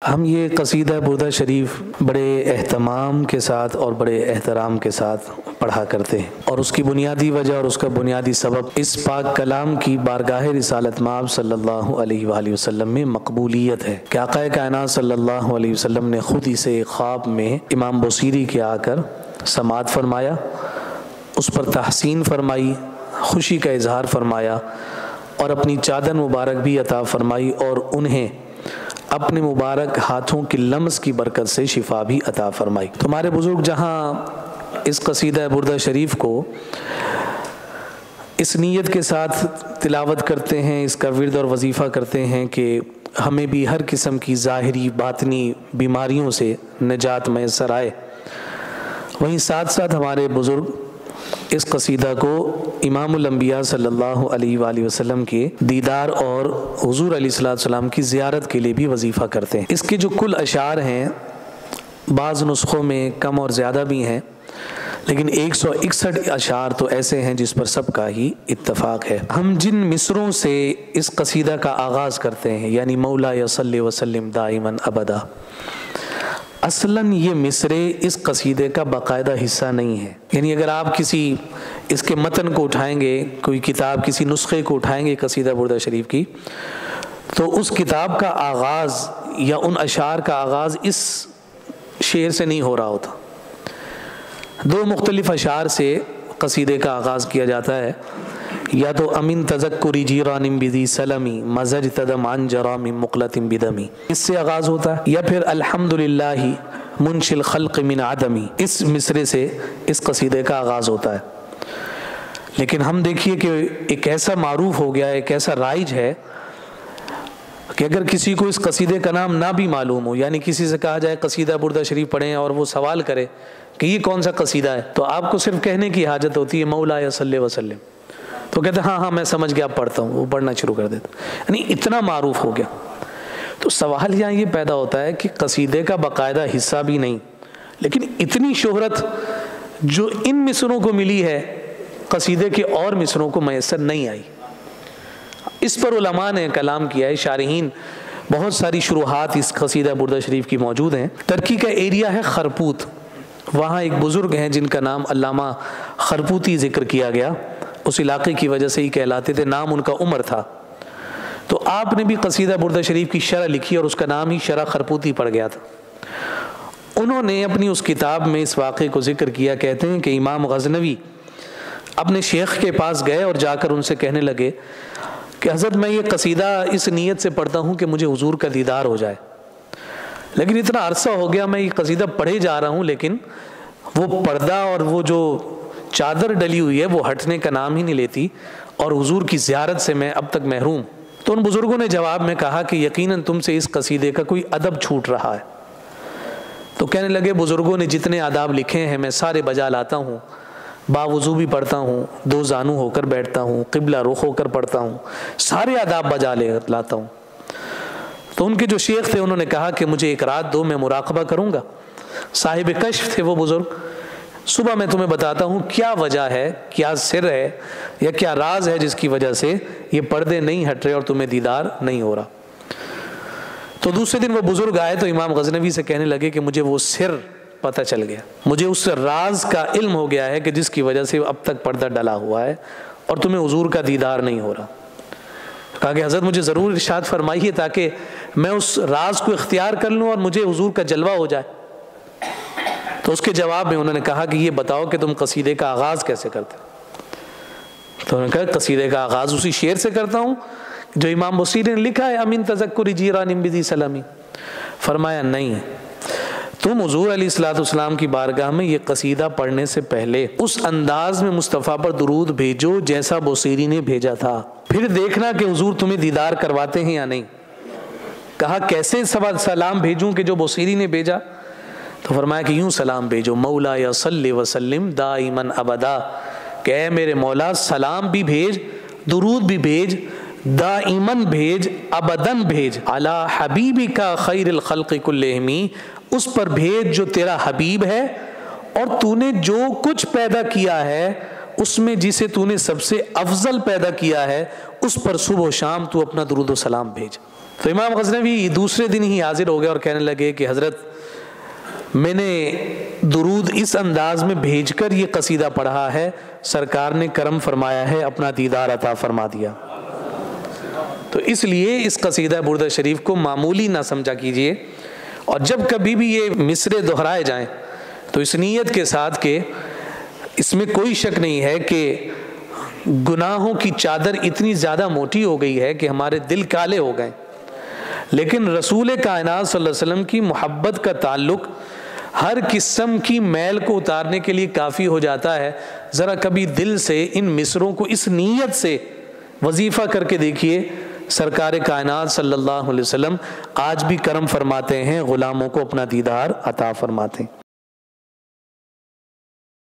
ہم یہ قصیدہ بردہ شریف بڑے اہتمام کے ساتھ اور بڑے احترام کے ساتھ پڑھا کرتے ہیں، اور اس کی بنیادی وجہ اور اس کا بنیادی سبب اس پاک کلام کی بارگاہ رسالت مآب صلی اللہ علیہ وآلہ وسلم میں مقبولیت ہے کہ آقا کائنات صلی اللہ علیہ وسلم نے خود اسے خواب میں امام بصیری کے آ کر سماعت فرمایا، اس پر تحسین فرمائی، خوشی کا اظہار فرمایا اور اپنی چادر مبارک بھی عطا فرمائی اور انہیں اپنے مبارک ہاتھوں کی لمس کی برکت سے شفا بھی عطا فرمائی۔ تو ہمارے بزرگ جہاں اس قصیدہ بردہ شریف کو اس نیت کے ساتھ تلاوت کرتے ہیں، اس کا ورد اور وظیفہ کرتے ہیں کہ ہمیں بھی ہر قسم کی ظاہری باطنی بیماریوں سے نجات میسر آئے، وہیں ساتھ ساتھ ہمارے بزرگ اس قصیدہ کو امام الانبیاء صلی اللہ علیہ وآلہ وسلم کے دیدار اور حضور علیہ السلام کی زیارت کے لیے بھی وظیفہ کرتے ہیں۔ اس کے جو کل اشعار ہیں، بعض نسخوں میں کم اور زیادہ بھی ہیں، لیکن 161 اشعار تو ایسے ہیں جس پر سب کا ہی اتفاق ہے۔ ہم جن مصروں سے اس قصیدہ کا آغاز کرتے ہیں، یعنی مولا صلی وسلم دائما ابدا، اصلاً یہ مصرے اس قصیدے کا باقاعدہ حصہ نہیں ہے۔ یعنی اگر آپ کسی اس کے متن کو اٹھائیں گے، کوئی کتاب کسی نسخے کو اٹھائیں گے قصیدہ بردہ شریف کی، تو اس کتاب کا آغاز یا ان اشعار کا آغاز اس شعر سے نہیں ہو رہا ہوتا۔ دو مختلف اشعار سے قصیدے کا آغاز کیا جاتا ہے، یا تو امین تذکری جیران بذی سلمی مزج تدم عن جرام مقلت بدمی، اس سے آغاز ہوتا ہے، یا پھر الحمدللہ منشی الخلق من عدمی، اس مصرے سے اس قصیدے کا آغاز ہوتا ہے۔ لیکن ہم دیکھیے کہ ایک ایسا معروف ہو گیا، ایک ایسا رائج ہے کہ اگر کسی کو اس قصیدے کا نام نہ بھی معلوم ہو، یعنی کسی سے کہا جائے قصیدہ بردہ شریف پڑھیں اور وہ سوال کرے کہ یہ کون سا قصیدہ ہے، تو آپ کو صرف کہنے کی حاجت ہوتی ہے مولا صلی وسلم، تو کہتے ہیں ہاں میں سمجھ گیا، پڑھتا ہوں، وہ پڑھنا شروع کر دیتا، یعنی اتنا معروف ہو گیا۔ تو سوال یہاں یہ پیدا ہوتا ہے کہ قصیدے کا باقاعدہ حصہ بھی نہیں، لیکن اتنی شہرت جو ان مصروں کو ملی ہے قصیدے کے اور مصروں کو میسر نہیں آئی۔ اس پر علماء نے کلام کیا ہے، شارحین بہت ساری شروحات اس قصیدہ بردہ شریف کی موجود ہیں۔ ترکی کا ایریا ہے خرپوت، وہاں ایک بزرگ ہیں جن کا نام علامہ خرپوتی ذکر کیا گیا، اس علاقے کی وجہ سے ہی کہلاتے تھے، نام ان کا عمر تھا۔ تو آپ نے بھی قصیدہ بردہ شریف کی شرح لکھی اور اس کا نام ہی شرح خرپوتی پڑ گیا تھا۔ انہوں نے اپنی اس کتاب میں اس واقعے کو ذکر کیا، کہتے ہیں کہ امام غزنوی اپنے شیخ کے پاس گئے اور جا کر ان سے کہنے لگے کہ حضرت میں یہ قصیدہ اس نیت سے پڑھتا ہوں کہ مجھے حضور کا دیدار ہو جائے، لیکن اتنا عرصہ ہو گیا میں یہ قصیدہ پڑھے جا رہا ہوں، لیکن وہ پردہ اور وہ جو چادر ڈلی ہوئی ہے وہ ہٹنے کا نام ہی نہیں لیتی، اور حضور کی زیارت سے میں اب تک محروم۔ تو ان بزرگوں نے جواب میں کہا کہ یقیناً تم سے اس قصیدے کا کوئی ادب چھوٹ رہا ہے۔ تو کہنے لگے بزرگوں نے جتنے آداب لکھے ہیں میں سارے بجا لاتا ہوں، باوضو بھی پڑھتا ہوں، دو زانو ہو کر بیٹھتا ہوں، قبلہ رخ ہو کر پڑھتا ہوں، سارے آداب بجا لاتا ہوں۔ تو ان کے جو شیخ تھے انہوں نے کہا کہ مجھے ایک رات دو، میں مراقبہ کروں گا۔ صاحب کشف تھے وہ بزرگ، صبح میں تمہیں بتاتا ہوں کیا وجہ ہے، کیا سر ہے یا کیا راز ہے جس کی وجہ سے یہ پردے نہیں ہٹ رہے اور تمہیں دیدار نہیں ہو رہا۔ تو دوسرے دن وہ بزرگ آئے تو امام غزنوی سے کہنے لگے کہ مجھے وہ سر پتہ چل گیا، مجھے اس راز کا علم ہو گیا ہے کہ جس کی وجہ سے اب تک پردہ ڈلا ہوا ہے اور تمہیں حضور کا دیدار نہیں ہو رہا۔ کہا کہ حضرت مجھے ضرور ارشاد فرمائیے تاکہ میں اس راز کو اختیار کر لوں اور مجھے حضور کا جلوہ ہو جائے۔ تو اس کے جواب میں انہوں نے کہا کہ یہ بتاؤ کہ تم قصیدے کا آغاز کیسے کرتے؟ تو انہوں نے کہا قصیدے کا آغاز اسی شعر سے کرتا ہوں جو امام بصیری نے لکھا ہے، امین تذکری جیران بذی سلمی۔ فرمایا نہیں، تم حضور علیہ السلام کی بارگاہ میں یہ قصیدہ پڑھنے سے پہلے اس انداز میں مصطفیٰ پر درود بھیجو جیسا بصیری نے بھیجا تھا، پھر دیکھنا کہ حضور تمہیں دیدار کرواتے ہیں یا نہیں۔ کہا کیسے سلام بھیجوں کہ جو بصیری نے بھیجا؟ تو فرمایا کہ یوں سلام بھیجو، مولا صلی وسلم دائماً ابدا، کہ اے میرے مولا سلام بھی بھیج، درود بھی بھیج، دائماً بھیج، ابداً بھیج، علی حبیبک خیر الخلق کلہم، اس پر بھیج جو تیرا حبیب ہے اور تو نے جو کچھ پیدا کیا ہے اس میں جسے تو نے سب سے افضل پیدا کیا ہے اس پر صبح و شام تو اپنا درود و سلام بھیج۔ تو امام غزنوی دوسرے دن ہی حاضر ہو گئے اور کہنے لگے کہ حضرت میں نے درود اس انداز میں بھیج کر یہ قصیدہ پڑھا ہے، سرکار نے کرم فرمایا ہے، اپنا دیدار عطا فرما دیا۔ تو اس لیے اس قصیدہ بردہ شریف کو معمولی نہ سمجھا کیجئے، اور جب کبھی بھی یہ مصرے دہرائے جائیں تو اس نیت کے ساتھ کہ اس میں کوئی شک نہیں ہے کہ گناہوں کی چادر اتنی زیادہ موٹی ہو گئی ہے کہ ہمارے دل کالے ہو گئے، لیکن رسول کائنات صلی اللہ علیہ وسلم کی محبت کا تعلق ہر قسم کی میل کو اتارنے کے لیے کافی ہو جاتا ہے۔ ذرا کبھی دل سے ان مصروں کو اس نیت سے وظیفہ کر کے دیکھیے، سرکار کائنات صلی اللہ علیہ وسلم آج بھی کرم فرماتے ہیں، غلاموں کو اپنا دیدار عطا فرماتے ہیں۔